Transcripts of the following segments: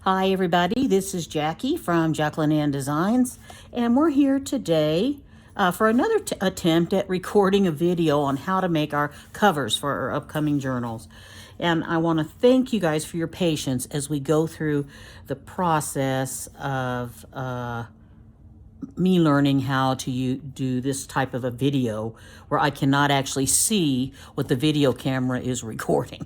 Hi everybody, this is Jackie from Jacqueline Ann Designs, and we're here today for another attempt at recording a video on how to make our covers for our upcoming journals. And I want to thank you guys for your patience as we go through the process of me learning how to do this type of a video where I cannot actually see what the video camera is recording.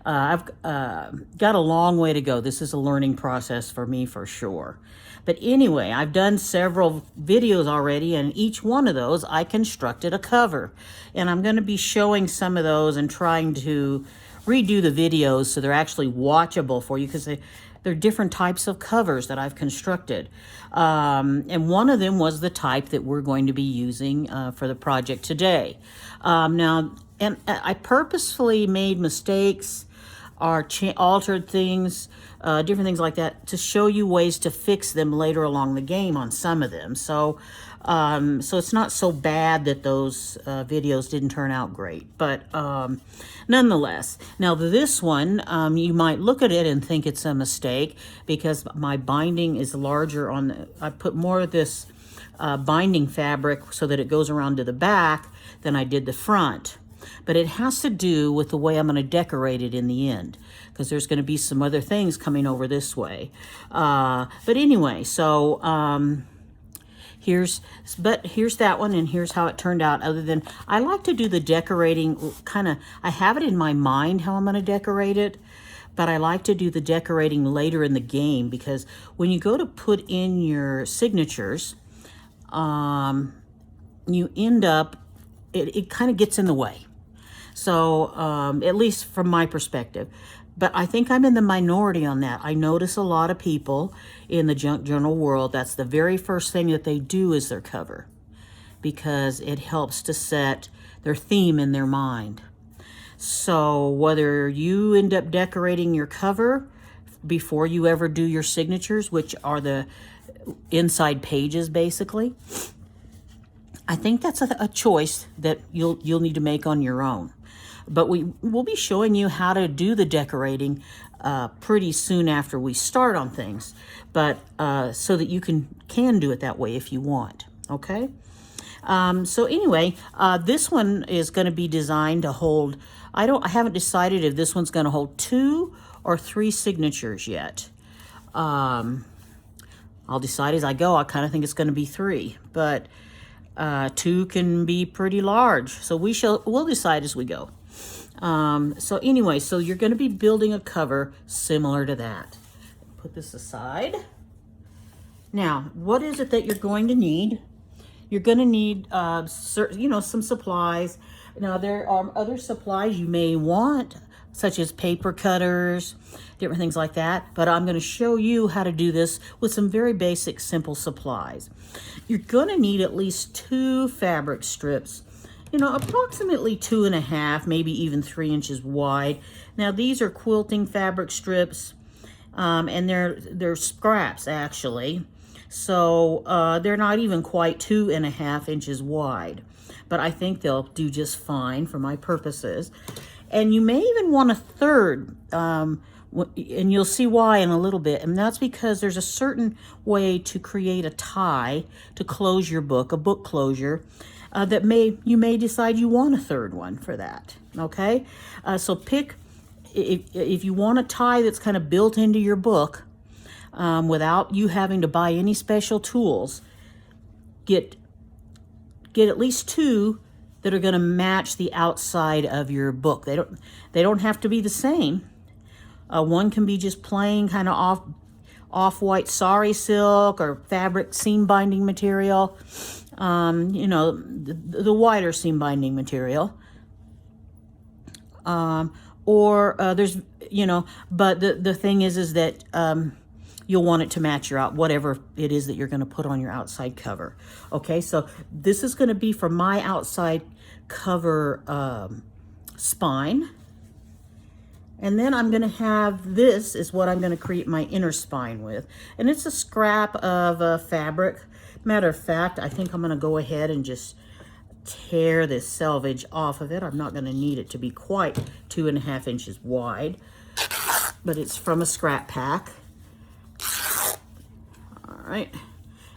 I've got a long way to go. This is a learning process for me for sure. But anyway, I've done several videos already, and each one of those I constructed a cover. And I'm going to be showing some of those and trying to redo the videos so they're actually watchable for you, because they're different types of covers that I've constructed. And one of them was the type that we're going to be using for the project today. Now, and I purposefully made mistakes or altered things, different things like that, to show you ways to fix them later along the game on some of them. So it's not so bad that those videos didn't turn out great, but nonetheless. Now this one, you might look at it and think it's a mistake because my binding is larger I put more of this binding fabric so that it goes around to the back than I did the front. But it has to do with the way I'm going to decorate it in the end, because there's going to be some other things coming over this way. But anyway, so here's that one, and here's how it turned out. Other than, I like to do the decorating I have it in my mind how I'm going to decorate it, but I like to do the decorating later in the game, because when you go to put in your signatures, you end up, it kind of gets in the way. So, at least from my perspective. But I think I'm in the minority on that. I notice a lot of people in the junk journal world, that's the very first thing that they do is their cover, because it helps to set their theme in their mind. So whether you end up decorating your cover before you ever do your signatures, which are the inside pages basically, I think that's a choice that you'll need to make on your own. But we'll be showing you how to do the decorating pretty soon after we start on things, but so that you can do it that way if you want. Okay. So anyway, this one is going to be designed to hold. I haven't decided if this one's going to hold 2 or 3 signatures yet. I'll decide as I go. I kind of think it's going to be 3, but 2 can be pretty large. So we'll decide as we go. So anyway, so you're going to be building a cover similar to that. Put this aside. Now, what is it that you're going to need? You're going to need, some supplies. Now, there are other supplies you may want, such as paper cutters, different things like that. But I'm going to show you how to do this with some very basic, simple supplies. You're going to need at least 2 fabric strips, approximately 2.5, maybe even 3 inches wide. Now, these are quilting fabric strips, and they're scraps, actually. So they're not even quite 2.5 inches wide, but I think they'll do just fine for my purposes. And you may even want a third, and you'll see why in a little bit. And that's because there's a certain way to create a tie to close your book, a book closure, that you may decide you want a third one for that. Okay, so pick, if you want a tie that's kind of built into your book, without you having to buy any special tools, get at least 2 that are going to match the outside of your book. They don't have to be the same. One can be just plain kind of off-white sari silk or fabric seam binding material, the wider seam binding material. Or there's, but the thing is that you'll want it to match whatever it is that you're going to put on your outside cover. Okay, so this is going to be for my outside cover spine. And then I'm going to have, this is what I'm going to create my inner spine with. And it's a scrap of fabric. Matter of fact, I think I'm going to go ahead and just tear this selvage off of it. I'm not going to need it to be quite 2.5 inches wide, but it's from a scrap pack. right?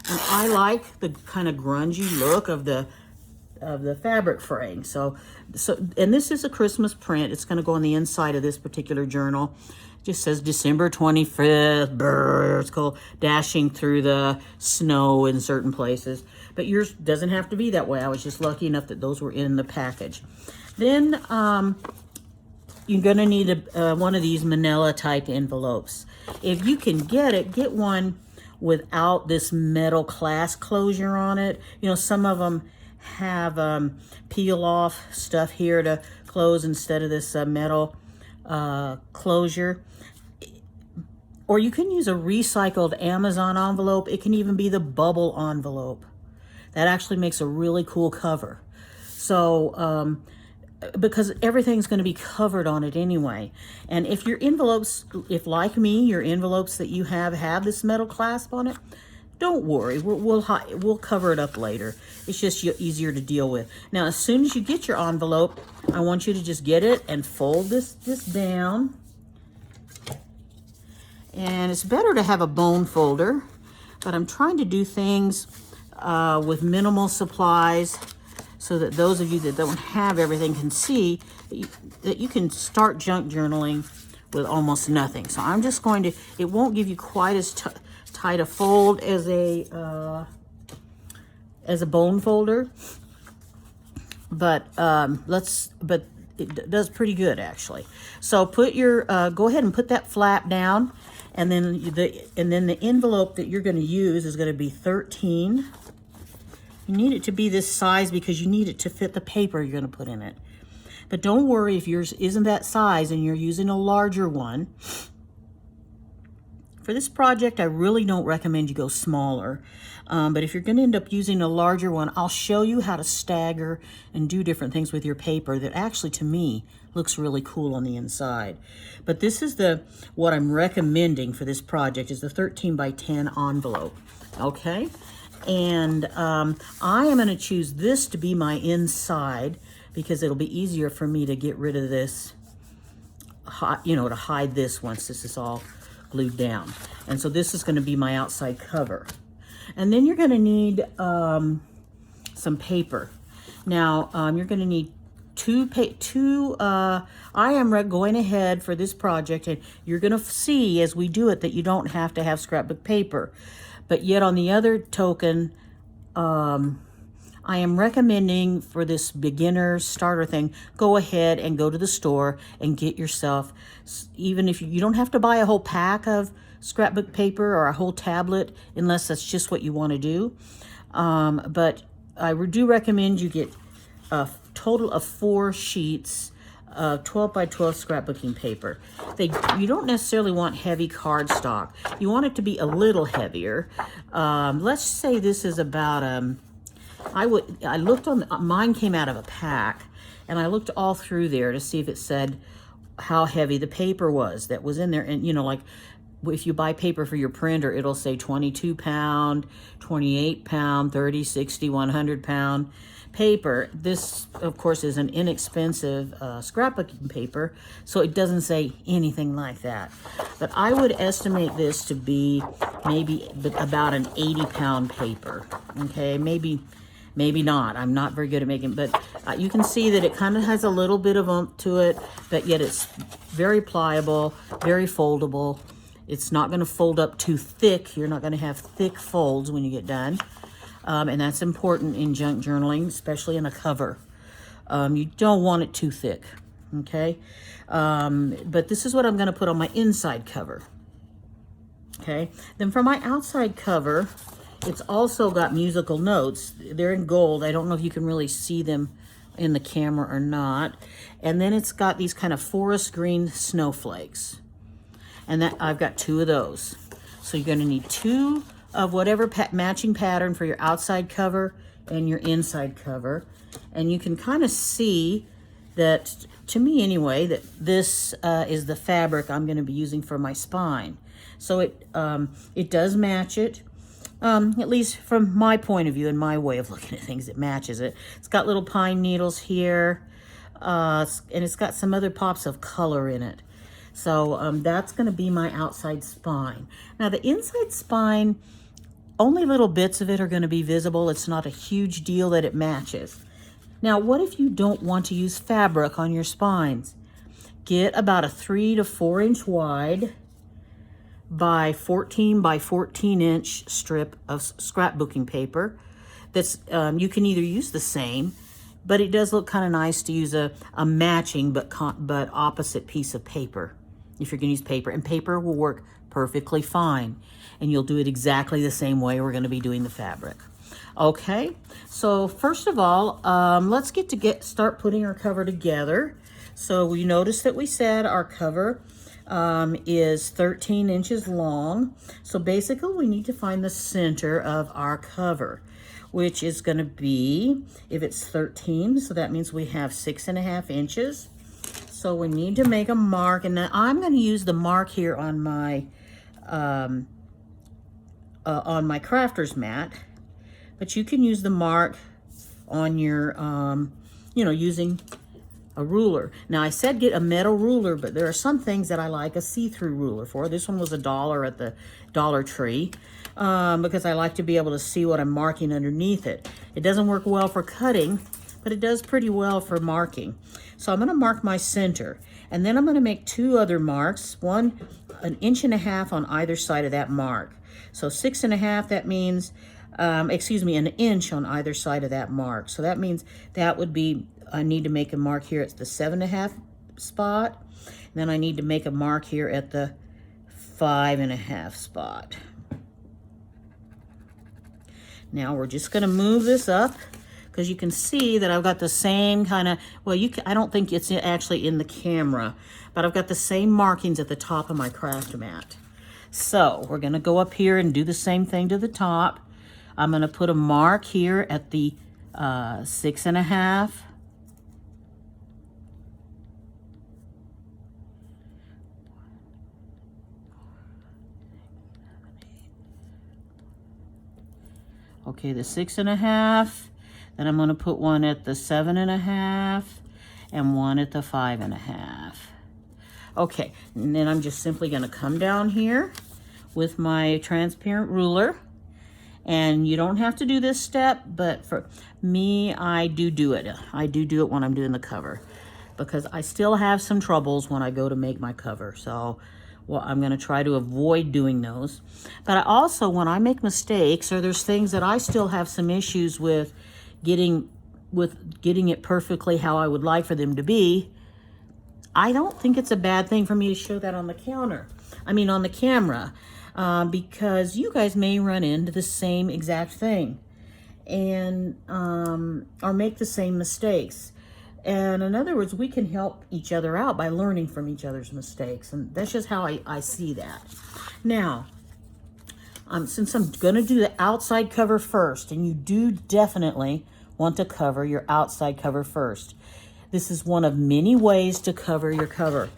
And I like the kind of grungy look of the fabric fraying. So, and this is a Christmas print. It's going to go on the inside of this particular journal. It just says December 25th. Brr, it's called dashing through the snow in certain places. But yours doesn't have to be that way. I was just lucky enough that those were in the package. Then you're going to need one of these manila type envelopes. If you can get it, get one without this metal clasp closure on it. You know, some of them have peel off stuff here to close instead of this metal closure. Or you can use a recycled Amazon envelope. It can even be the bubble envelope. That actually makes a really cool cover. So, because everything's going to be covered on it anyway. And if your envelopes, if like me, your envelopes that you have this metal clasp on it, don't worry, we'll cover it up later. It's just easier to deal with. Now, as soon as you get your envelope, I want you to just get it and fold this down. And it's better to have a bone folder, but I'm trying to do things with minimal supplies so that those of you that don't have everything can see that you can start junk journaling with almost nothing. So I'm just going to, it won't give you quite as tight a fold as a bone folder, but but it does pretty good actually. So put your go ahead and put that flap down, and then the envelope that you're going to use is going to be 13. You need it to be this size because you need it to fit the paper you're going to put in it. But don't worry if yours isn't that size and you're using a larger one. For this project, I really don't recommend you go smaller. But if you're going to end up using a larger one, I'll show you how to stagger and do different things with your paper that actually, to me, looks really cool on the inside. But this is what I'm recommending for this project is the 13 by 10 envelope. Okay? And I am going to choose this to be my inside because it'll be easier for me to get rid of this, to hide this once this is all glued down. And so this is going to be my outside cover. And then you're going to need some paper. Now, you're going to need I am going ahead for this project, and you're going to see as we do it that you don't have to have scrapbook paper. But yet on the other token, I am recommending for this beginner starter thing, go ahead and go to the store and get yourself, even if you don't have to buy a whole pack of scrapbook paper or a whole tablet, unless that's just what you want to do. But I do recommend you get a total of 4 sheets of 12 by 12 scrapbooking paper. You don't necessarily want heavy cardstock. You want it to be a little heavier. Let's say this is about, I looked on, mine came out of a pack, and I looked all through there to see if it said how heavy the paper was that was in there. And, like, if you buy paper for your printer, it'll say 22 pound, 28 pound, 30, 60, 100 pound paper. This, of course, is an inexpensive scrapbooking paper, so it doesn't say anything like that. But I would estimate this to be maybe about an 80 pound paper. Okay, maybe not. I'm not very good at making, but you can see that it kind of has a little bit of oomph to it, but yet it's very pliable, very foldable. It's not going to fold up too thick. You're not going to have thick folds when you get done. And that's important in junk journaling, especially in a cover. You don't want it too thick, okay? But this is what I'm going to put on my inside cover, okay? Then for my outside cover, it's also got musical notes. They're in gold. I don't know if you can really see them in the camera or not. And then it's got these kind of forest green snowflakes. And I've got 2 of those. So you're going to need 2 of whatever matching pattern for your outside cover and your inside cover. And you can kind of see that, to me anyway, that this is the fabric I'm going to be using for my spine. So it does match it, at least from my point of view and my way of looking at things, it matches it. It's got little pine needles here, and it's got some other pops of color in it. So that's going to be my outside spine. Now the inside spine, only little bits of it are going to be visible. It's not a huge deal that it matches. Now, what if you don't want to use fabric on your spines? Get about a 3 to 4 inch wide by 14 by 14 inch strip of scrapbooking paper. That's you can either use the same, but it does look kind of nice to use a matching but opposite piece of paper if you're going to use paper. And paper will work perfectly fine. And you'll do it exactly the same way we're going to be doing the fabric. Okay, so first of all, let's start putting our cover together. So we noticed that we said our cover is 13 inches long. So basically we need to find the center of our cover, which is going to be, if it's 13, so that means we have 6.5 inches. So we need to make a mark, and now I'm going to use the mark here on my crafter's mat, but you can use the mark on your, using a ruler. Now I said get a metal ruler, but there are some things that I like a see-through ruler for. This one was $1 at the Dollar Tree because I like to be able to see what I'm marking underneath it. It doesn't work well for cutting, but it does pretty well for marking. So I'm going to mark my center, and then I'm going to make 2 other marks, one 1.5 inches on either side of that mark. So 6.5, that means, an inch on either side of that mark. So that means that would be, I need to make a mark here at the 7.5 spot. And then I need to make a mark here at the 5.5 spot. Now we're just going to move this up because you can see that I've got the same kind of, well, I don't think it's actually in the camera, but I've got the same markings at the top of my craft mat. So we're going to go up here and do the same thing to the top. I'm going to put a mark here at the 6.5. Okay, the 6.5. Then I'm going to put one at the 7.5 and one at the 5.5. Okay, and then I'm just simply going to come down here with my transparent ruler. And you don't have to do this step, but for me, I do it. I do it when I'm doing the cover because I still have some troubles when I go to make my cover. So, well, I'm going to try to avoid doing those. But I also, when I make mistakes or there's things that I still have some issues with getting it perfectly how I would like for them to be, I don't think it's a bad thing for me to show that on the on the camera. Because you guys may run into the same exact thing and or make the same mistakes. And in other words, we can help each other out by learning from each other's mistakes. And that's just how I see that. Now, since I'm going to do the outside cover first, and you do definitely want to cover your outside cover first. This is one of many ways to cover your cover.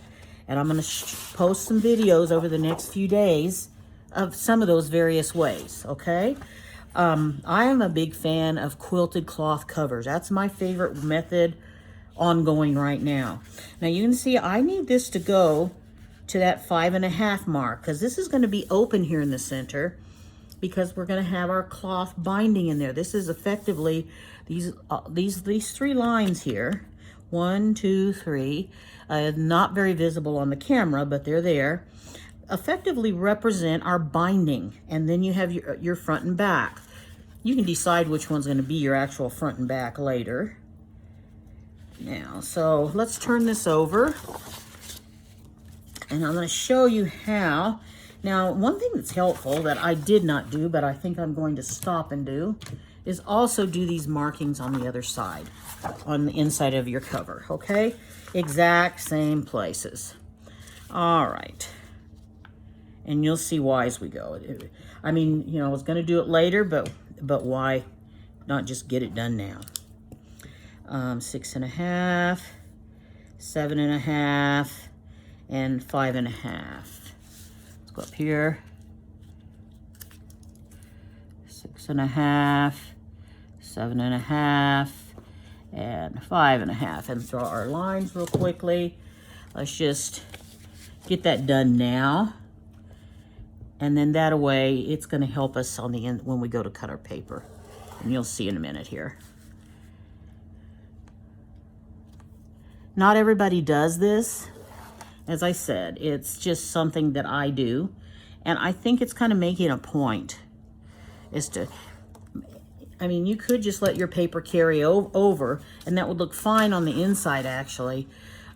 And I'm going to post some videos over the next few days of some of those various ways, okay? I am a big fan of quilted cloth covers. That's my favorite method ongoing right now. Now you can see I need this to go to that 5.5 mark because this is going to be open here in the center because we're going to have our cloth binding in there. This is effectively these 3 lines here. 1, 2, 3. Not very visible on the camera, but they're there. Effectively represent our binding, and then you have your front and back. You can decide which one's going to be your actual front and back later. Now, so let's turn this over, and I'm going to show you how. Now, one thing that's helpful that I did not do, but I think I'm going to stop and do, is also do these markings on the other side, on the inside of your cover, okay? Exact same places. All right. And you'll see why as we go. I mean, I was going to do it later, but why not just get it done now? 6.5, 7.5, and 5.5. Let's go up here. 6.5, 7.5, and 5.5. And draw our lines real quickly. Let's just get that done now. And then that way, it's going to help us on the end when we go to cut our paper. And you'll see in a minute here. Not everybody does this. As I said, it's just something that I do. And I think it's kind of making a point. Is to, I mean, you could just let your paper carry over, and that would look fine on the inside, actually.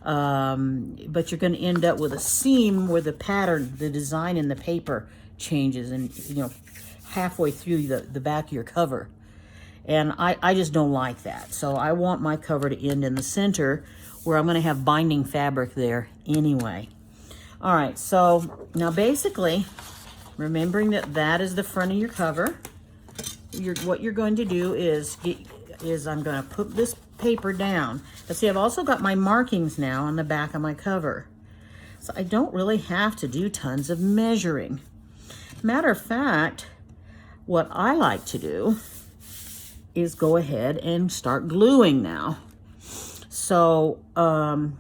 But you're going to end up with a seam where the pattern, the design in the paper changes, and, you know, halfway through the back of your cover. And I just don't like that. So I want my cover to end in the center where I'm going to have binding fabric there anyway. All right, so now basically, remembering that that is the front of your cover, what you're going to do is I'm going to put this paper down. But see, I've also got my markings now on the back of my cover. So I don't really have to do tons of measuring. Matter of fact, what I like to do is go ahead and start gluing now. So, trying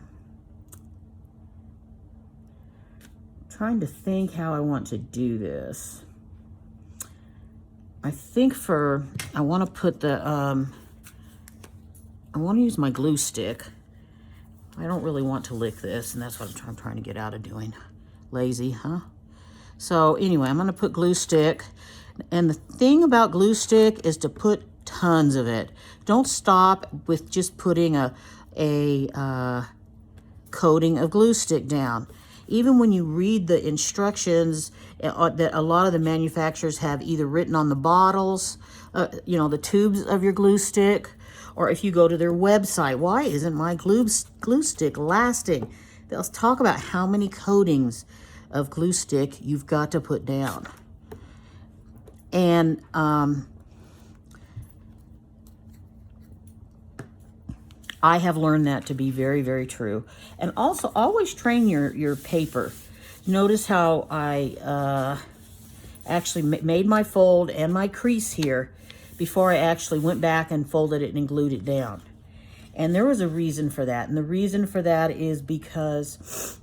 to think how I want to do this. I think I want to put the, I want to use my glue stick. I don't really want to lick this, and that's what I'm trying to get out of doing. Lazy, huh? So anyway, I'm going to put glue stick. And the thing about glue stick is to put tons of it. Don't stop with just putting a coating of glue stick down. Even when you read the instructions that a lot of the manufacturers have either written on the bottles, you know, the tubes of your glue stick, or if you go to their website, why isn't my glue stick lasting? They'll talk about how many coatings of glue stick you've got to put down. And I have learned that to be very, very true. And also, always train your paper. Notice how I actually made my fold and my crease here before I actually went back and folded it and glued it down. And there was a reason for that. And the reason for that is because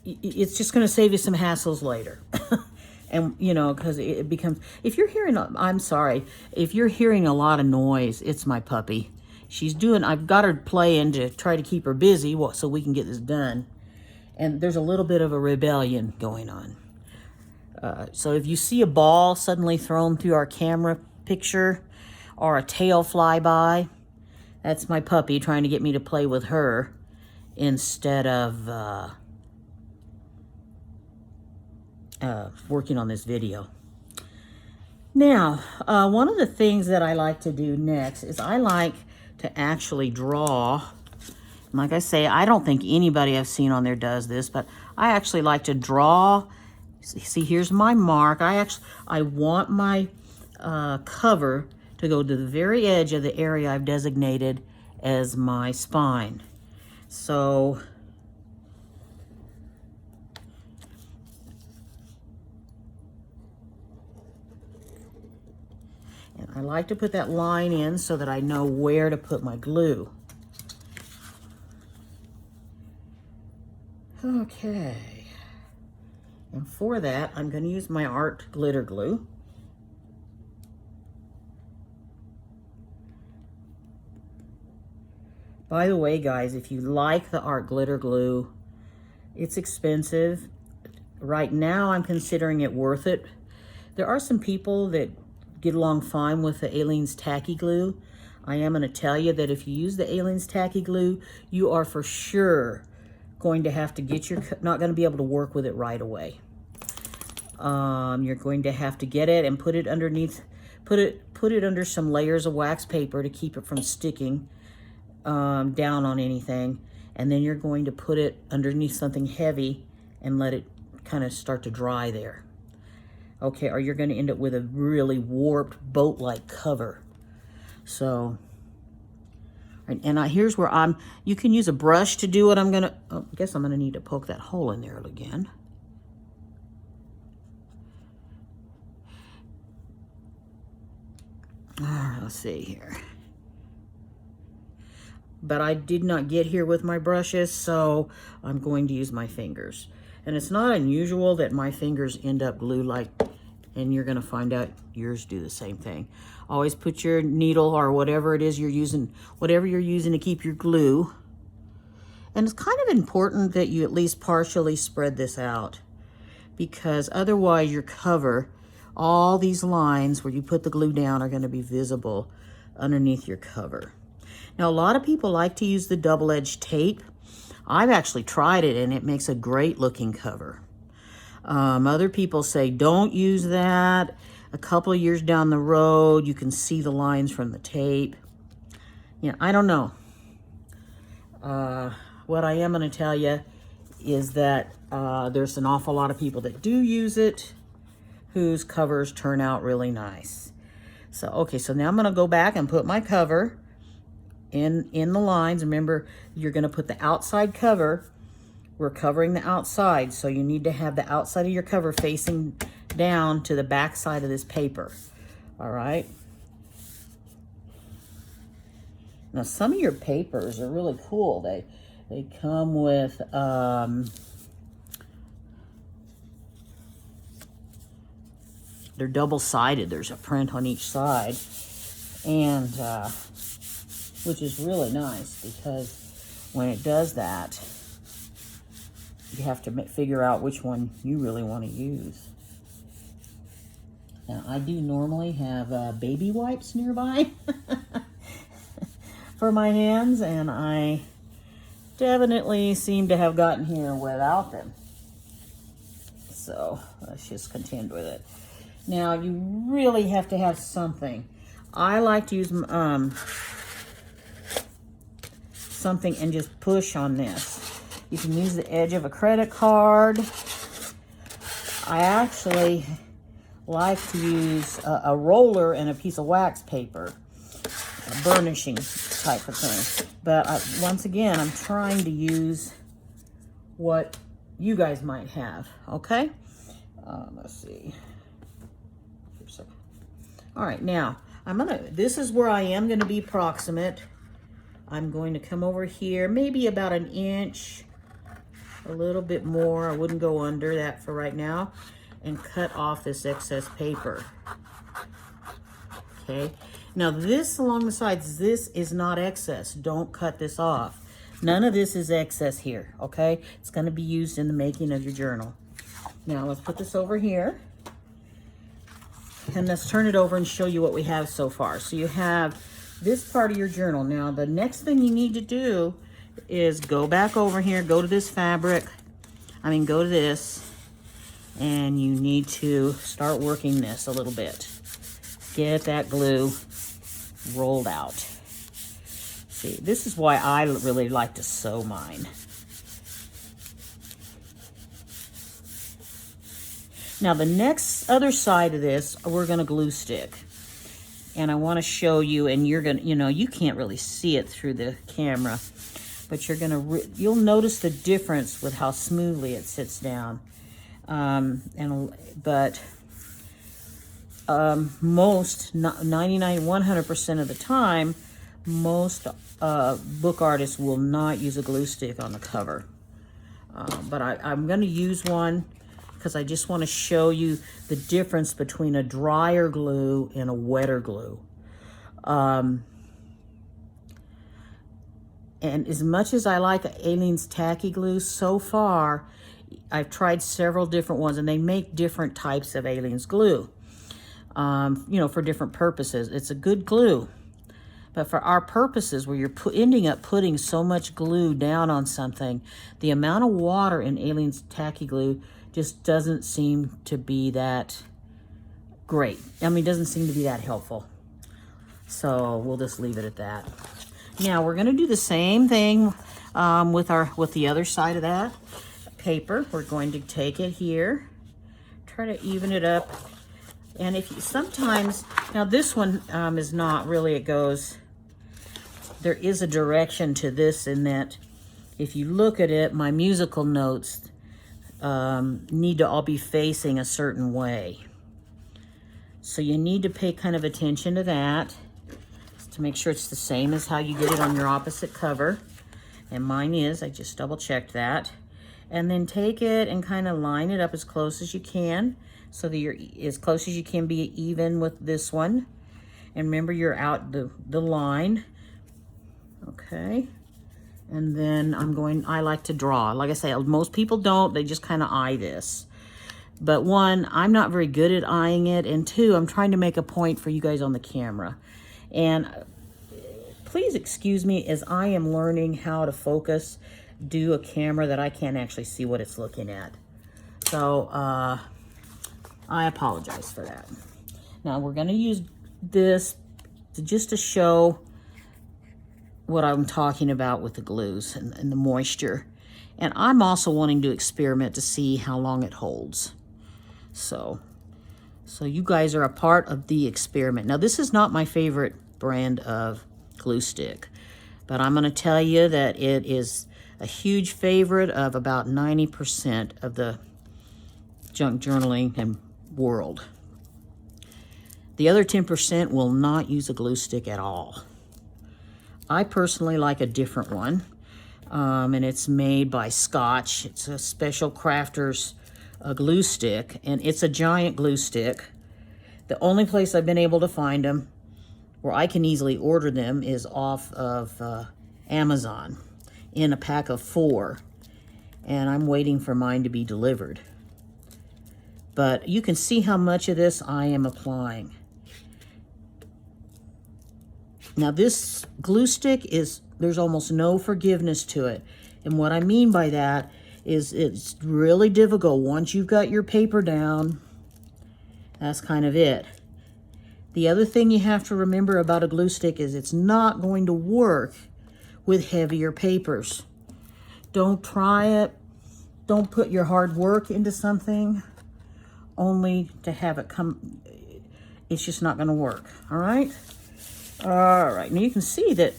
it's just going to save you some hassles later. And, you know, because it becomes, if you're hearing, I'm sorry, if you're hearing a lot of noise, it's my puppy. I've got her playing to try to keep her busy so we can get this done. And there's a little bit of a rebellion going on. So if you see a ball suddenly thrown through our camera picture or a tail fly by, that's my puppy trying to get me to play with her instead of working on this video. Now, one of the things that I like to do next is I like to actually draw. Like I say, I don't think anybody I've seen on there does this, but I actually like to draw. See, here's my mark. I want my cover to go to the very edge of the area I've designated as my spine. So and I like to put that line in so that I know where to put my glue. Okay. And for that, I'm going to use my art glitter glue. By the way, guys, if you like the art glitter glue, it's expensive. Right now, I'm considering it worth it. There are some people that get along fine with the Aleene's Tacky Glue. I am going to tell you that if you use the Aleene's Tacky Glue, you are for sure going to have to not going to be able to work with it right away. You're going to have to get it and put it underneath, put it under some layers of wax paper to keep it from sticking down on anything. And then you're going to put it underneath something heavy and let it kind of start to dry there. Okay, or you're going to end up with a really warped boat-like cover. So, and here's where you can use a brush to do it. I guess I'm going to need to poke that hole in there again. All right, let's see here. but I did not get here with my brushes, so I'm going to use my fingers. And it's not unusual that my fingers end up glued like, and you're gonna find out yours do the same thing. Always put your needle or whatever it is you're using, whatever you're using to keep your glue. And it's kind of important that you at least partially spread this out, because otherwise your cover, all these lines where you put the glue down are gonna be visible underneath your cover. Now, a lot of people like to use the double-edged tape. I've actually tried it and it makes a great looking cover. Other people say don't use that. A couple of years down the road, you can see the lines from the tape. Yeah, I don't know. What I am going to tell you is that there's an awful lot of people that do use it whose covers turn out really nice. So, okay, so now I'm going to go back and put my cover in the lines. Remember, you're going to put the outside cover. We're covering the outside, so you need to have the outside of your cover facing down to the back side of this paper. All right. Now, some of your papers are really cool. They come with they're double-sided. There's a print on each side, and which is really nice, because when it does that, you have to figure out which one you really want to use. Now, I do normally have baby wipes nearby for my hands, and I definitely seem to have gotten here without them. So let's just contend with it. Now, you really have to have something. I like to use something and just push on this. You can use the edge of a credit card. I actually like to use a roller and a piece of wax paper, a burnishing type of thing. But once again, I'm trying to use what you guys might have, okay? Let's see. All right, now, this is where I am gonna be proximate. I'm going to come over here, maybe about an inch, a little bit more. I wouldn't go under that for right now, and cut off this excess paper. Okay, now this along the sides, this is not excess. Don't cut this off. None of this is excess here, okay? It's gonna be used in the making of your journal. Now let's put this over here, and let's turn it over and show you what we have so far. So you have this part of your journal. Now, the next thing you need to do is go back over here, go to this fabric, go to this, and you need to start working this a little bit. Get that glue rolled out. See, this is why I really like to sew mine. Now, the next other side of this, we're gonna glue stick. And I want to show you, and you're gonna, you can't really see it through the camera, but you'll notice the difference with how smoothly it sits down. Most 99, 100% of the time, most book artists will not use a glue stick on the cover. But I'm going to use one because I just want to show you the difference between a drier glue and a wetter glue. And as much as I like Aleene's tacky glue, so far I've tried several different ones, and they make different types of Aleene's glue, for different purposes. It's a good glue, but for our purposes, where you're ending up putting so much glue down on something, the amount of water in Aleene's tacky glue just doesn't seem to be that great. It doesn't seem to be that helpful. So we'll just leave it at that. Now we're going to do the same thing with the other side of that paper. We're going to take it here, try to even it up. And if you sometimes, now this one is not really, there is a direction to this, in that if you look at it, my musical notes need to all be facing a certain way. So you need to pay kind of attention to that. Let's to make sure it's the same as how you get it on your opposite cover. And mine is, I just double checked that. And then take it and kind of line it up as close as you can so that you're as close as you can be even with this one. And remember, you're out the line. Okay. And then I like to draw. Like I say, most people don't, they just kind of eye this. But one, I'm not very good at eyeing it. And two, I'm trying to make a point for you guys on the camera. And please excuse me as I am learning how to focus, do a camera that I can't actually see what it's looking at. So I apologize for that. Now we're going to use this just to show what I'm talking about with the glues and the moisture. And I'm also wanting to experiment to see how long it holds. So you guys are a part of the experiment. Now this is not my favorite brand of glue stick, but I'm going to tell you that it is a huge favorite of about 90% of the junk journaling and world. The other 10% will not use a glue stick at all. I personally like a different one, and it's made by Scotch. It's a special crafter's glue stick, and it's a giant glue stick. The only place I've been able to find them where I can easily order them is off of Amazon in a pack of 4, and I'm waiting for mine to be delivered. But you can see how much of this I am applying. Now this glue stick there's almost no forgiveness to it. And what I mean by that is it's really difficult. Once you've got your paper down, that's kind of it. The other thing you have to remember about a glue stick is it's not going to work with heavier papers. Don't try it. Don't put your hard work into something only to have it come. It's just not going to work. All right. All right. Now you can see that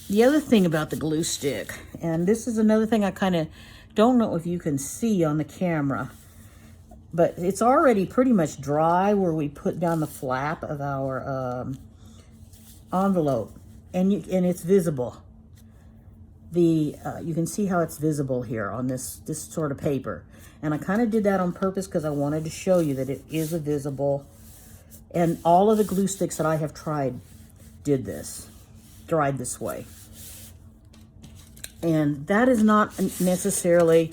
the other thing about the glue stick, and this is another thing I kind of don't know if you can see on the camera, but it's already pretty much dry where we put down the flap of our envelope, and it's visible. You can see how it's visible here on this sort of paper. And I kind of did that on purpose because I wanted to show you that it is a visible. And all of the glue sticks that I have tried dried this way. And that is not necessarily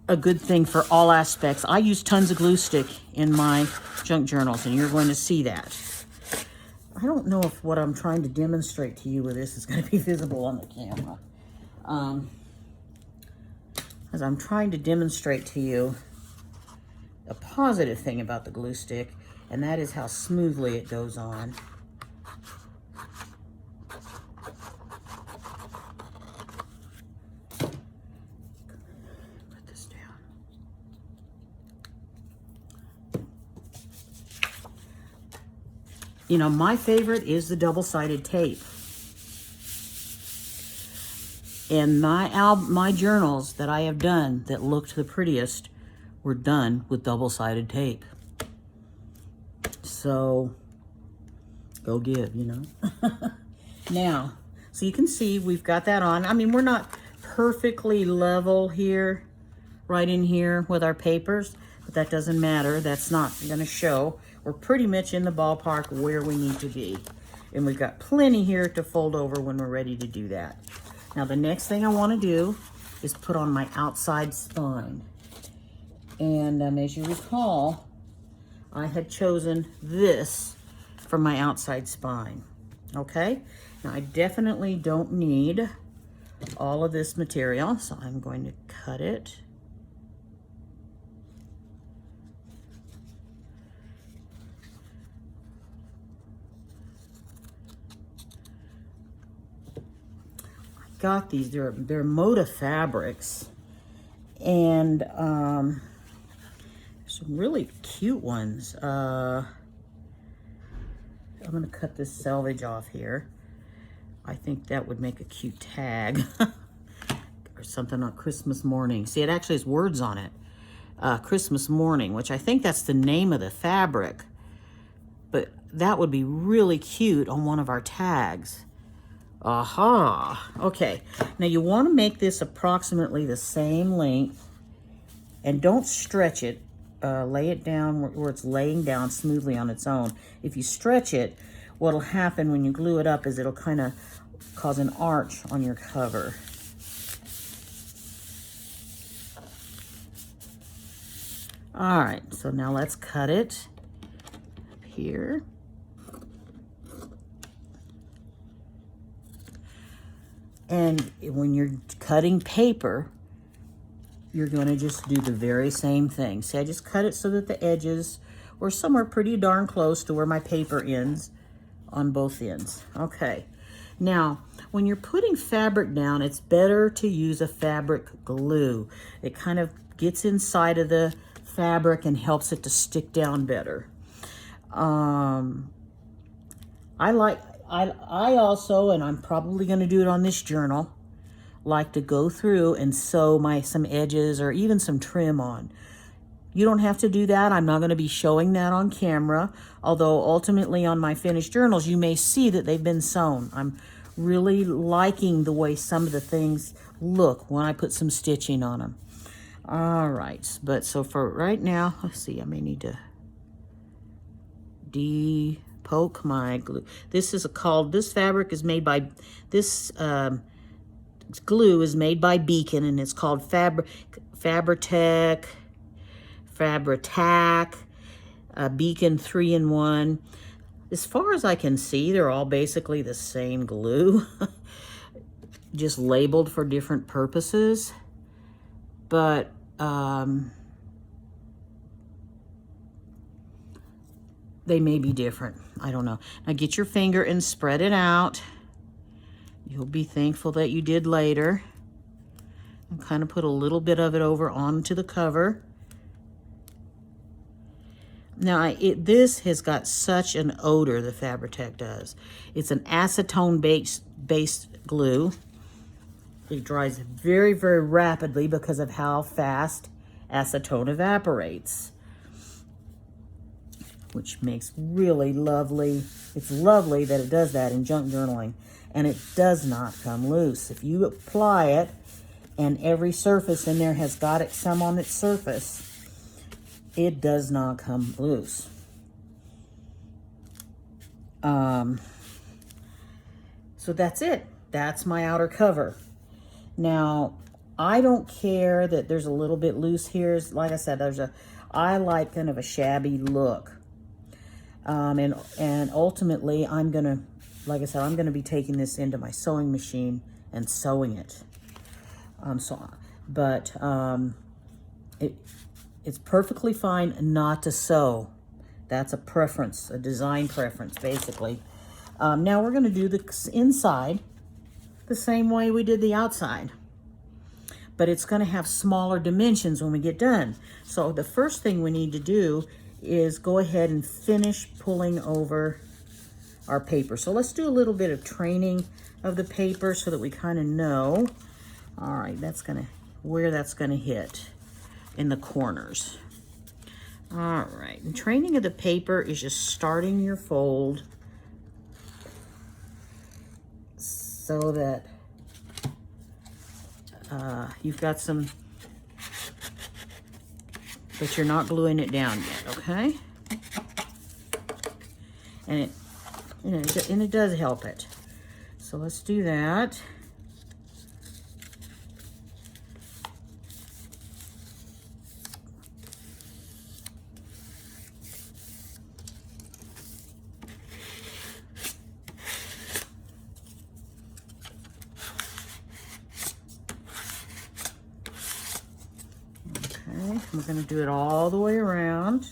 a good thing for all aspects. I use tons of glue stick in my junk journals, and you're going to see that. I don't know if what I'm trying to demonstrate to you with this is going to be visible on the camera. As I'm trying to demonstrate to you a positive thing about the glue stick, and that is how smoothly it goes on. Put this down. You know, my favorite is the double-sided tape. And my journals that I have done that looked the prettiest were done with double-sided tape. So, go give, you know. Now, so you can see we've got that on. I mean, we're not perfectly level here, right in here with our papers, but that doesn't matter. That's not going to show. We're pretty much in the ballpark where we need to be. And we've got plenty here to fold over when we're ready to do that. Now, the next thing I want to do is put on my outside spine. And as you recall, I had chosen this for my outside spine. Okay? Now, I definitely don't need all of this material, so I'm going to cut it. Got these, they're Moda fabrics, and some really cute ones. I'm gonna cut this selvage off here. I think that would make a cute tag or something on Christmas morning. See, it actually has words on it. Christmas morning, which I think that's the name of the fabric, but that would be really cute on one of our tags. Aha. Okay. Now you want to make this approximately the same length, and don't stretch it. Lay it down where it's laying down smoothly on its own. If you stretch it, what'll happen when you glue it up is it'll kind of cause an arch on your cover. All right, so now let's cut it up here. And when you're cutting paper, you're going to just do the very same thing. See, I just cut it so that the edges were somewhere pretty darn close to where my paper ends on both ends. Okay. Now, when you're putting fabric down, it's better to use a fabric glue. It kind of gets inside of the fabric and helps it to stick down better. I also, and I'm probably going to do it on this journal, like to go through and sew some edges or even some trim on. You don't have to do that. I'm not going to be showing that on camera, although ultimately on my finished journals you may see that they've been sewn. I'm really liking the way some of the things look when I put some stitching on them. All right, but so for right now, let's see, I may need to poke my glue. This fabric is made by, this glue is made by Beacon, and it's called Fabri-Tac Beacon 3-in-1. As far as I can see, they're all basically the same glue, just labeled for different purposes. But they may be different. I don't know. Now get your finger and spread it out. You'll be thankful that you did later. And kind of put a little bit of it over onto the cover. Now, this has got such an odor, the Fabri-Tac does. It's an acetone-based glue. It dries very, very rapidly because of how fast acetone evaporates, which makes really lovely. It's lovely that it does that in junk journaling, and it does not come loose. If you apply it and every surface in there has got some on its surface, it does not come loose. So that's it. That's my outer cover. Now, I don't care that there's a little bit loose here. Like I said, I like kind of a shabby look. And ultimately, I'm gonna be taking this into my sewing machine and sewing it. It's perfectly fine not to sew. That's a preference, a design preference, basically. Now we're gonna do the inside the same way we did the outside, but it's gonna have smaller dimensions when we get done. So the first thing we need to do is go ahead and finish pulling over our paper. So let's do a little bit of training of the paper so that we kind of know. All right, where that's gonna hit in the corners. All right, and training of the paper is just starting your fold so that you've got some, but you're not gluing it down yet, okay? And it does help it. So let's do that. We're going to do it all the way around.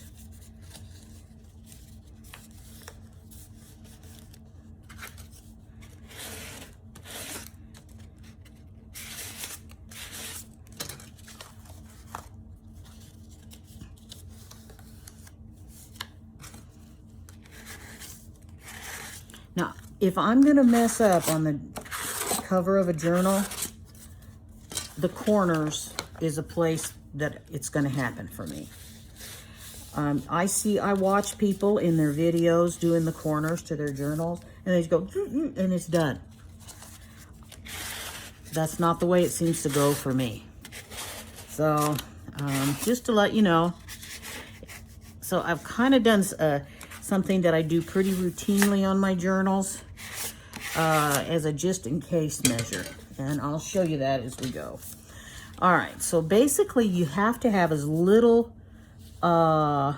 Now, if I'm going to mess up on the cover of a journal, the corners is a place that it's going to happen for me. I watch people in their videos doing the corners to their journals, and they just go, and it's done. That's not the way it seems to go for me. So, just to let you know, so I've kind of done something that I do pretty routinely on my journals as a just-in-case measure, and I'll show you that as we go. All right, so basically you have to have as little, you're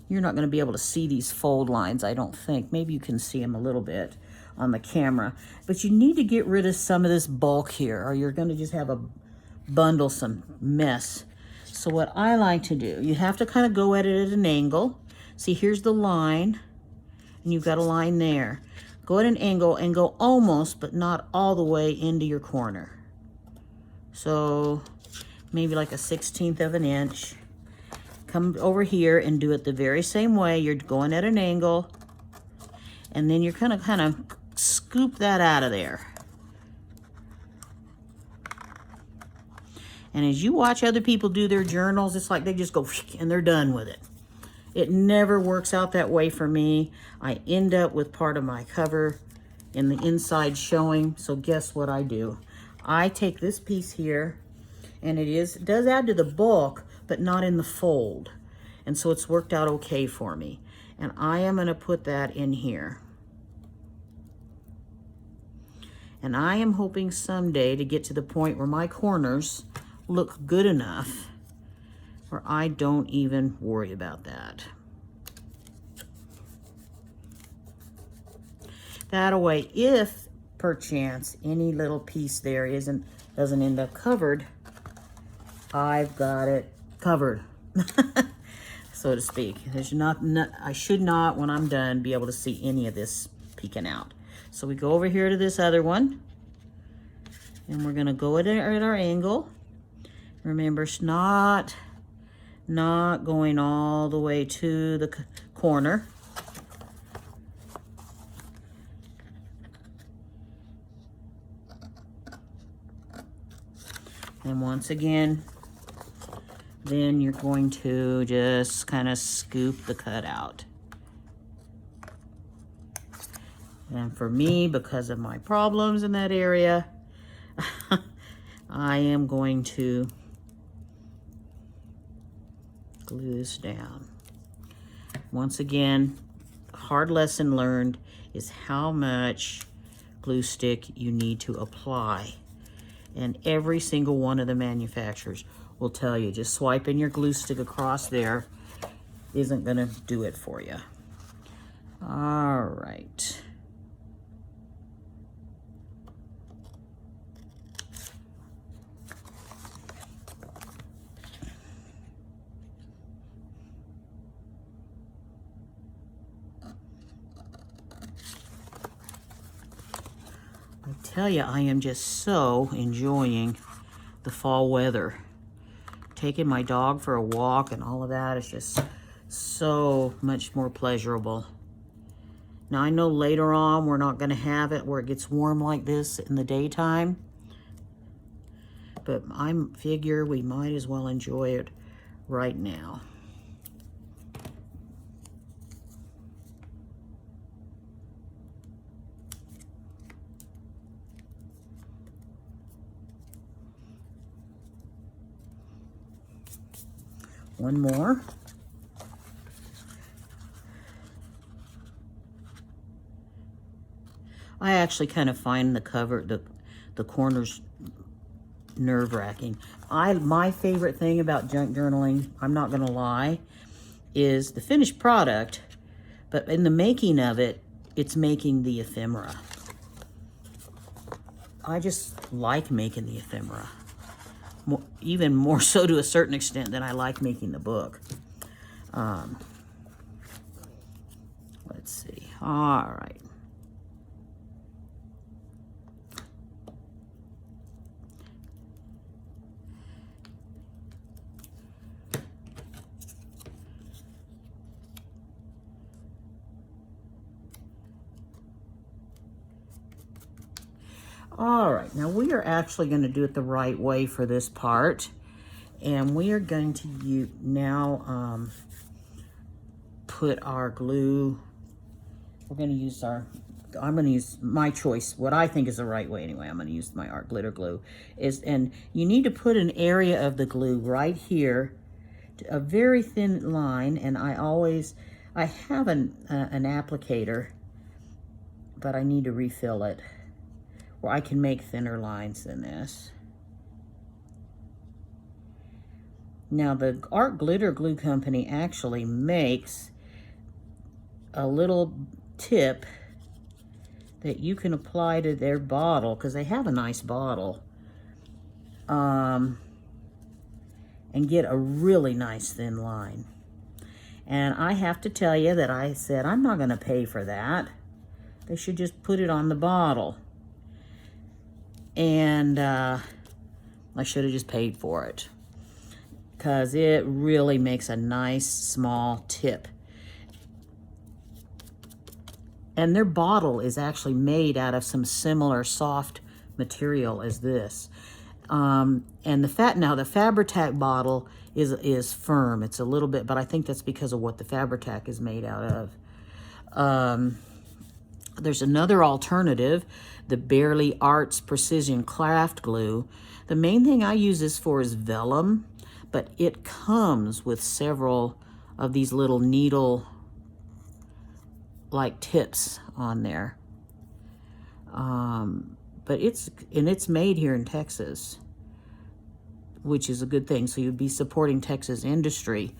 not going to be able to see these fold lines, I don't think. Maybe you can see them a little bit on the camera, but you need to get rid of some of this bulk here, or you're going to just have a bundlesome mess. So what I like to do, you have to kind of go at it at an angle. See, here's the line, and you've got a line there. Go at an angle and go almost, but not all the way into your corner. So maybe like a 1/16 of an inch. Come over here and do it the very same way. You're going at an angle, and then you're gonna kind of scoop that out of there. And as you watch other people do their journals, it's like they just go and they're done with it. It never works out that way for me. I end up with part of my cover in the inside showing. So guess what I do? I take this piece here, and it does add to the bulk, but not in the fold. And so it's worked out okay for me. And I am gonna put that in here. And I am hoping someday to get to the point where my corners look good enough where I don't even worry about that. That way, if perchance any little piece there doesn't end up covered, I've got it covered, so to speak. I should not, when I'm done, be able to see any of this peeking out. So we go over here to this other one, and we're gonna go at our angle. Remember, it's not going all the way to the corner. And once again, then you're going to just kind of scoop the cut out. And for me, because of my problems in that area, I am going to glue this down. Once again, hard lesson learned is how much glue stick you need to apply. And every single one of the manufacturers will tell you, just swiping your glue stick across there isn't gonna do it for you. All right. I tell you, I am just so enjoying the fall weather. Taking my dog for a walk and all of that is just so much more pleasurable. Now, I know later on we're not going to have it where it gets warm like this in the daytime, but I figure we might as well enjoy it right now. One more. I actually kind of find the corners nerve-wracking. My favorite thing about junk journaling, I'm not gonna lie, is the finished product, but in the making of it, it's making the ephemera. I just like making the ephemera. Even more so to a certain extent than I like making the book. Let's see. All right. All right, now we are actually going to do it the right way for this part. And we are going to now put our glue. We're going to use I'm going to use my choice, what I think is the right way anyway. I'm going to use my art glitter glue. And you need to put an area of the glue right here, a very thin line, and I have an applicator, but I need to refill it, where I can make thinner lines than this. Now, the Art Glitter Glue Company actually makes a little tip that you can apply to their bottle, because they have a nice bottle, and get a really nice thin line. And I have to tell you that I said, I'm not going to pay for that. They should just put it on the bottle. And I should have just paid for it, because it really makes a nice small tip. And their bottle is actually made out of some similar soft material as this. And the Fabri-Tac bottle is firm. It's a little bit, but I think that's because of what the Fabri-Tac is made out of. There's another alternative, the Barely Arts Precision Craft Glue. The main thing I use this for is vellum, but it comes with several of these little needle like tips on there. But it's made here in Texas, which is a good thing. So you'd be supporting Texas industry.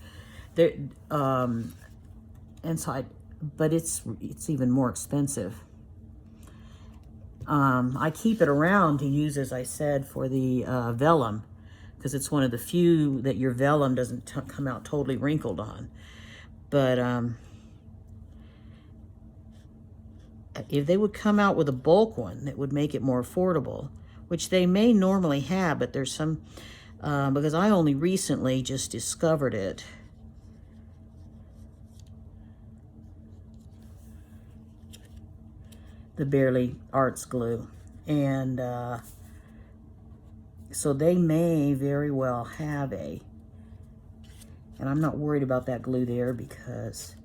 There, but it's even more expensive. I keep it around to use, as I said, for the vellum, because it's one of the few that your vellum doesn't come out totally wrinkled on. But if they would come out with a bulk one that would make it more affordable, which they may normally have, but there's some, because I only recently just discovered it. The Barely Arts glue. And so they may very well have and I'm not worried about that glue there because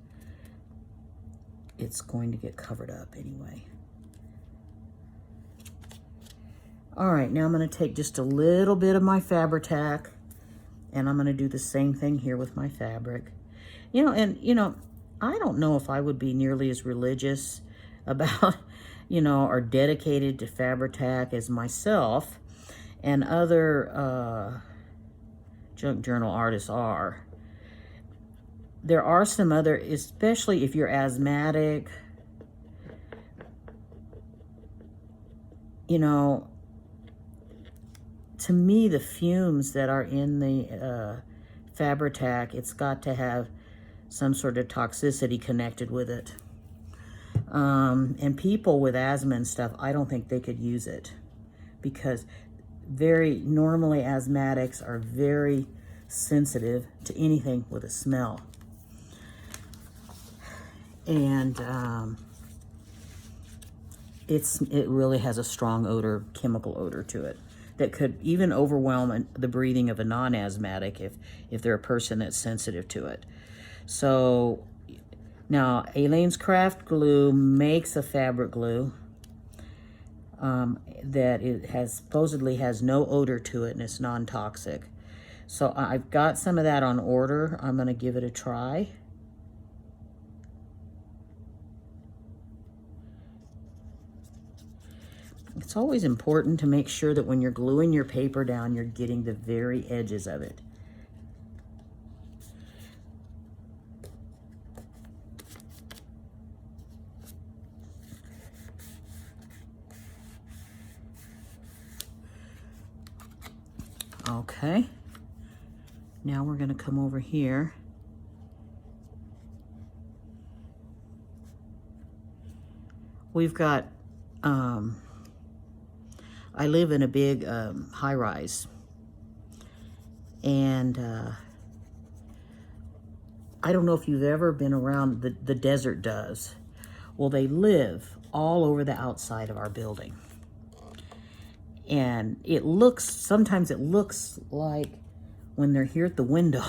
it's going to get covered up anyway. All right, now I'm going to take just a little bit of my Fabri-Tac, and I'm going to do the same thing here with my fabric. I don't know if I would be nearly as religious about, or dedicated to Fabri-Tac as myself and other junk journal artists are. There are some other, especially if you're asthmatic, to me, the fumes that are in the Fabri-Tac, it's got to have some sort of toxicity connected with it. And people with asthma and stuff, I don't think they could use it, because normally asthmatics are very sensitive to anything with a smell. And it really has a strong odor, chemical odor to it, that could even overwhelm the breathing of a non-asthmatic if they're a person that's sensitive to it. So now Elaine's Craft Glue makes a fabric glue that it supposedly has no odor to it, and it's non-toxic. So I've got some of that on order. I'm going to give it a try. It's always important to make sure that when you're gluing your paper down, you're getting the very edges of it. Okay. Now we're going to come over here. We've got I live in a big high-rise, and I don't know if you've ever been around the desert doves. Well, they live all over the outside of our building, and sometimes it looks like when they're here at the window.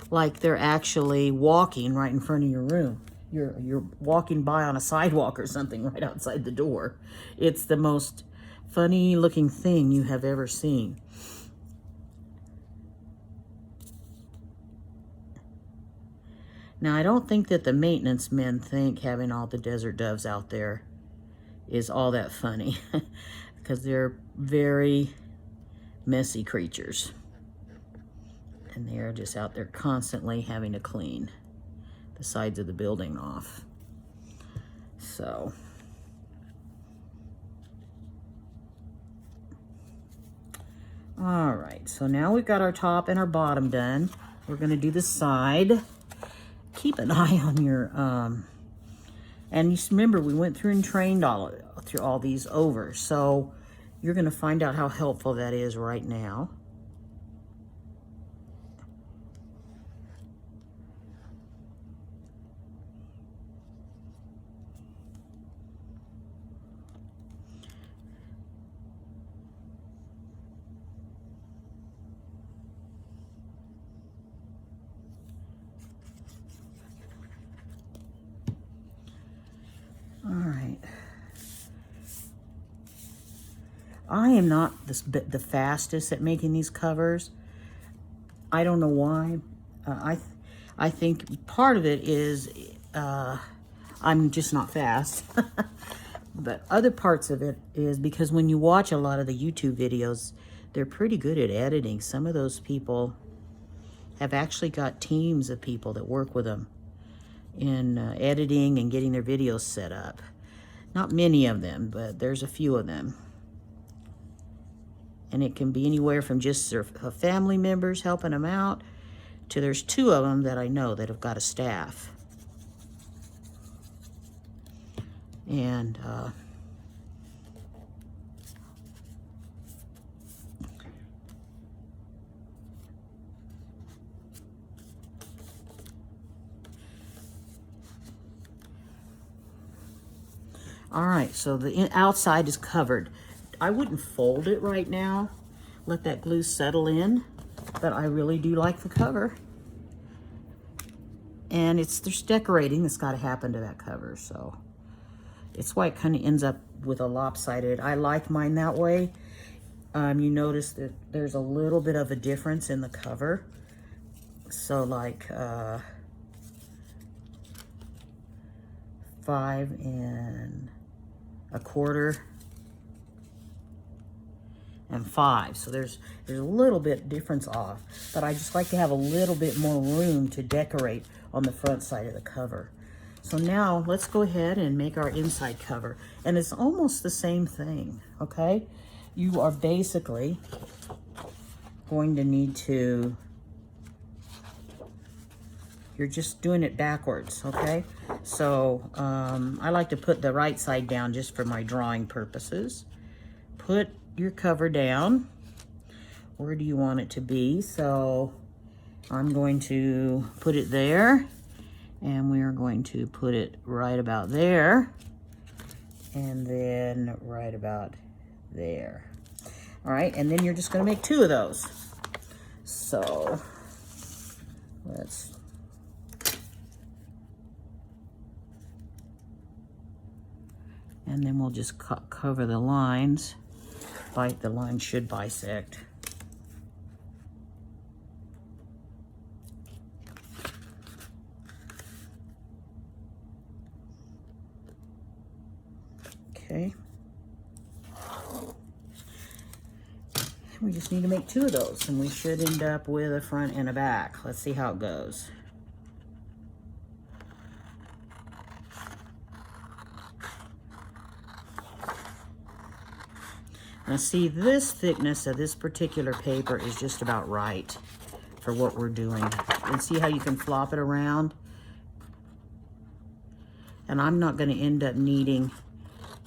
Like they're actually walking right in front of your room. You're walking by on a sidewalk or something right outside the door. It's the most funny looking thing you have ever seen. Now, I don't think that the maintenance men think having all the desert doves out there is all that funny, because they're very messy creatures. And they're just out there constantly having to clean the sides of the building off. So, all right, so now we've got our top and our bottom done. We're gonna do the side. Keep an eye on your, and just remember, we went through and trained through all these over. So you're gonna find out how helpful that is right now. All right. I am not the fastest at making these covers. I don't know why. I think part of it is I'm just not fast. But other parts of it is because when you watch a lot of the YouTube videos, they're pretty good at editing. Some of those people have actually got teams of people that work with them in editing and getting their videos set up. Not many of them, but there's a few of them. And it can be anywhere from just their family members helping them out to there's 2 of them that I know that have got a staff. And all right, so the outside is covered. I wouldn't fold it right now. Let that glue settle in, but I really do like the cover. And there's decorating that's got to happen to that cover, so it's why it kind of ends up with a lopsided. I like mine that way. You notice that there's a little bit of a difference in the cover. So like 5 1/4 and 5. So there's a little bit difference off, but I just like to have a little bit more room to decorate on the front side of the cover. So now let's go ahead and make our inside cover. And it's almost the same thing, okay? You are basically going to need to, you're just doing it backwards, okay? So I like to put the right side down just for my drawing purposes. Put your cover down. Where do you want it to be? So I'm going to put it there, and we are going to put it right about there, and then right about there. All right, and then you're just gonna make 2 of those. So and then we'll just cover the lines. The line should bisect. Okay. We just need to make 2 of those, and we should end up with a front and a back. Let's see how it goes. Now see, this thickness of this particular paper is just about right for what we're doing. And see how you can flop it around? And I'm not going to end up needing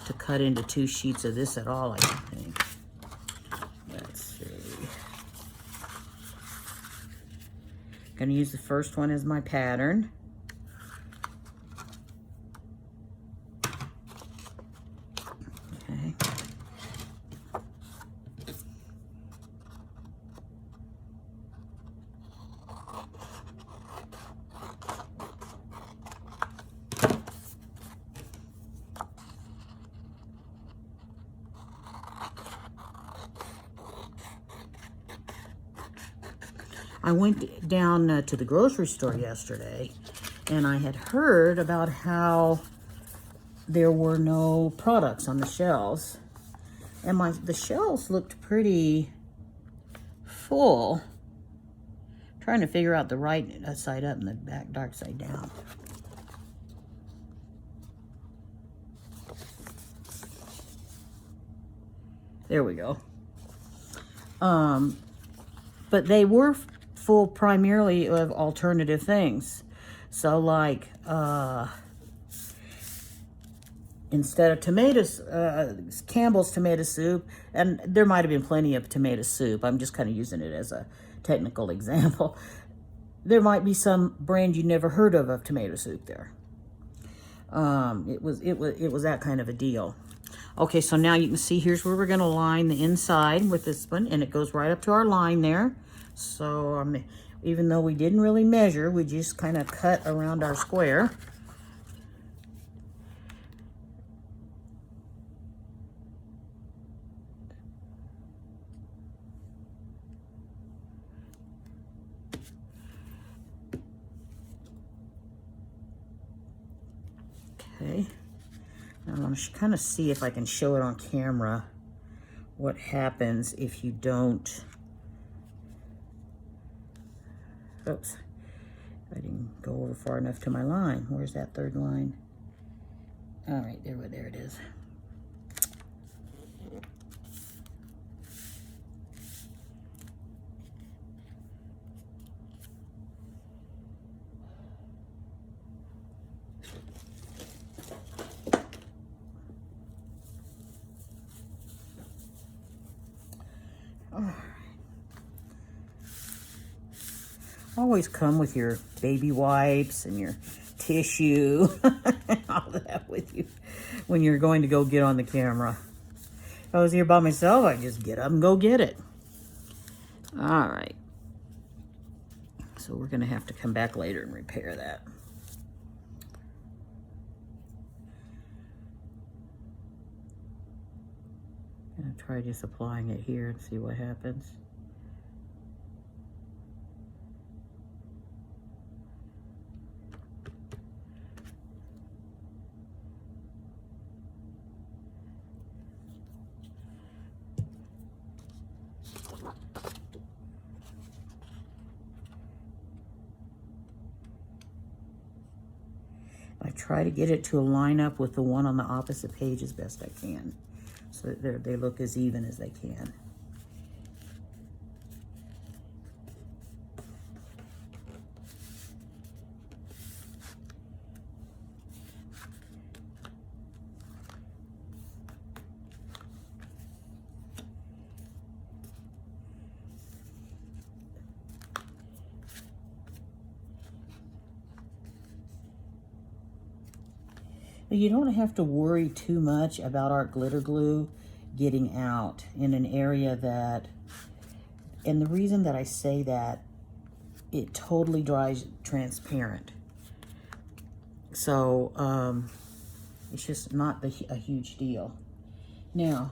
to cut into 2 sheets of this at all, I don't think. Let's see. I'm going to use the first one as my pattern. Okay. I went down to the grocery store yesterday, and I had heard about how there were no products on the shelves. And the shelves looked pretty full. Trying to figure out the right side up and the back dark side down. There we go. But they were full primarily of alternative things. So like, instead of tomatoes, Campbell's tomato soup, and there might have been plenty of tomato soup. I'm just kind of using it as a technical example. There might be some brand you never heard of tomato soup there. It was that kind of a deal. Okay, so now you can see here's where we're going to line the inside with this one, and it goes right up to our line there. So even though we didn't really measure, we just kind of cut around our square. Okay. I'm going to kind of see if I can show it on camera what happens if you don't. Oops, I didn't go over far enough to my line. Where's that third line? All right, there it is. Always come with your baby wipes and your tissue and all that with you when you're going to go get on the camera. If I was here by myself, I'd just get up and go get it. All right. So we're going to have to come back later and repair that. I'm going to try just applying it here and see what happens. I try to get it to line up with the one on the opposite page as best I can, so that they look as even as they can. You don't have to worry too much about our glitter glue getting out in an area that, and the reason that I say that, it totally dries transparent. So it's just not a huge deal. Now,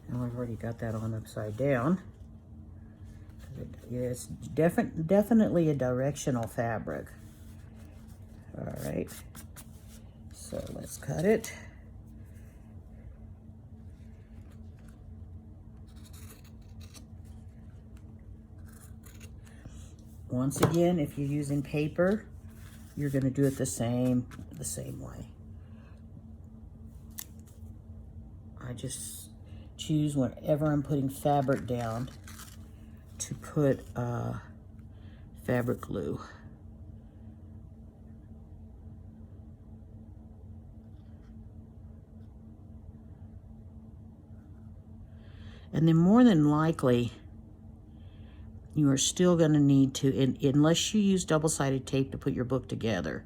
now I've already got that on upside down. It's definitely a directional fabric. All right, so let's cut it. Once again, if you're using paper, you're going to do it the same way. I just choose whenever I'm putting fabric down to put fabric glue. And then more than likely, you are still going to need to, unless you use double-sided tape to put your book together,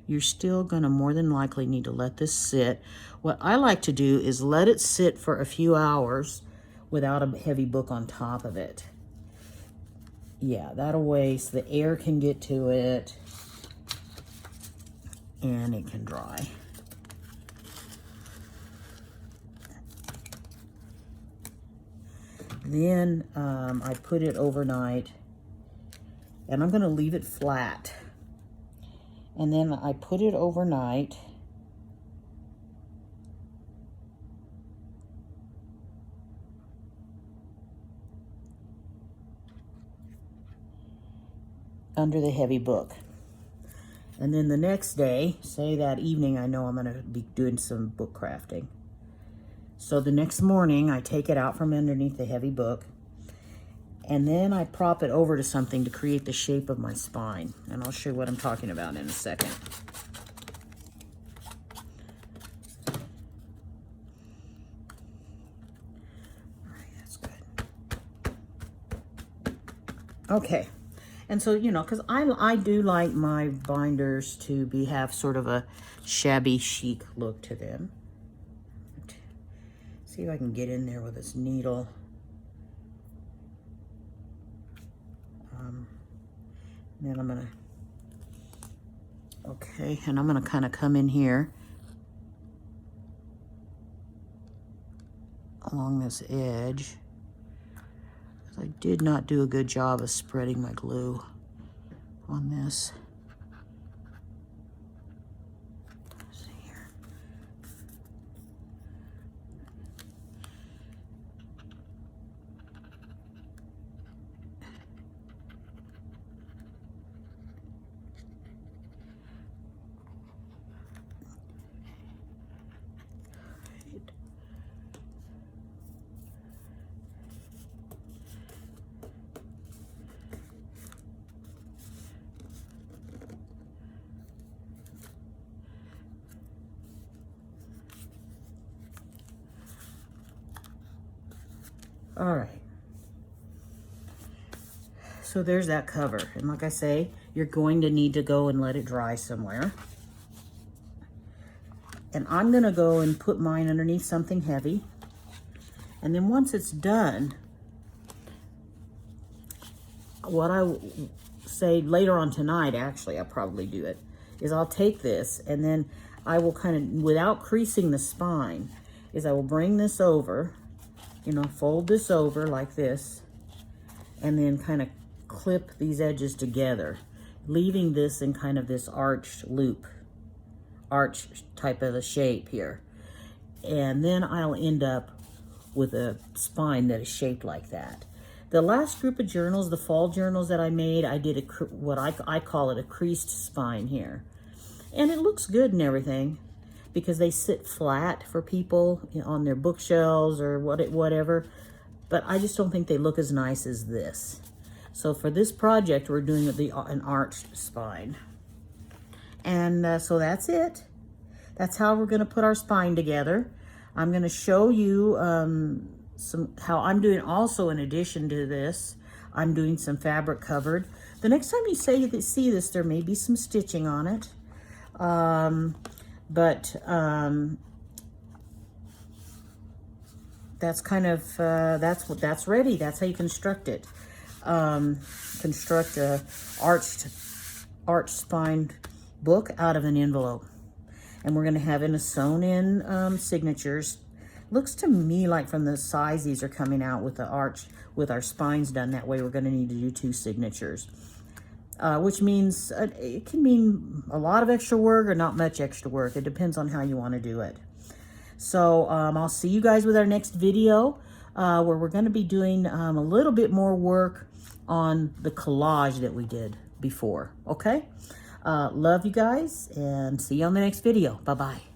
you're still going to more than likely need to let this sit. What I like to do is let it sit for a few hours without a heavy book on top of it. Yeah, that'll way so the air can get to it and it can dry. Then I put it overnight, and I'm going to leave it flat. And then I put it overnight. Under the heavy book. And then the next day, say that evening, I know I'm going to be doing some book crafting. So the next morning, I take it out from underneath the heavy book, and then I prop it over to something to create the shape of my spine. And I'll show you what I'm talking about in a second. All right, that's good. Okay. And so, you know, because I do like my binders to have sort of a shabby chic look to them. See if I can get in there with this needle. Then I'm gonna, okay, and I'm gonna kind of come in here along this edge. I did not do a good job of spreading my glue on this. Let's see here. All right, so there's that cover. And like I say, you're going to need to go and let it dry somewhere. And I'm gonna go and put mine underneath something heavy. And then once it's done, what I say later on tonight, actually, I'll probably do it, is I'll take this and then I will kind of, without creasing the spine, is I will bring this over, you know, fold this over like this, and then kind of clip these edges together, leaving this in kind of this arched loop, arch type of a shape here. And then I'll end up with a spine that is shaped like that. The last group of journals, the fall journals that I made, I did what I call it a creased spine here. And it looks good and everything, because they sit flat for people on their bookshelves or whatever, but I just don't think they look as nice as this. So for this project, we're doing an arched spine. And so that's it. That's how we're gonna put our spine together. I'm gonna show you how I'm doing also, in addition to this, I'm doing some fabric covered. The next time you see this, there may be some stitching on it. That's kind of, that's ready. That's how you construct it. Construct a arched spine book out of an envelope. And we're gonna have in a sewn in signatures. Looks to me like from the size these are coming out with the arch, with our spines done that way, we're gonna need to do 2 signatures. Which means it can mean a lot of extra work or not much extra work. It depends on how you want to do it. So I'll see you guys with our next video, where we're going to be doing a little bit more work on the collage that we did before. Okay? Love you guys, and see you on the next video. Bye-bye.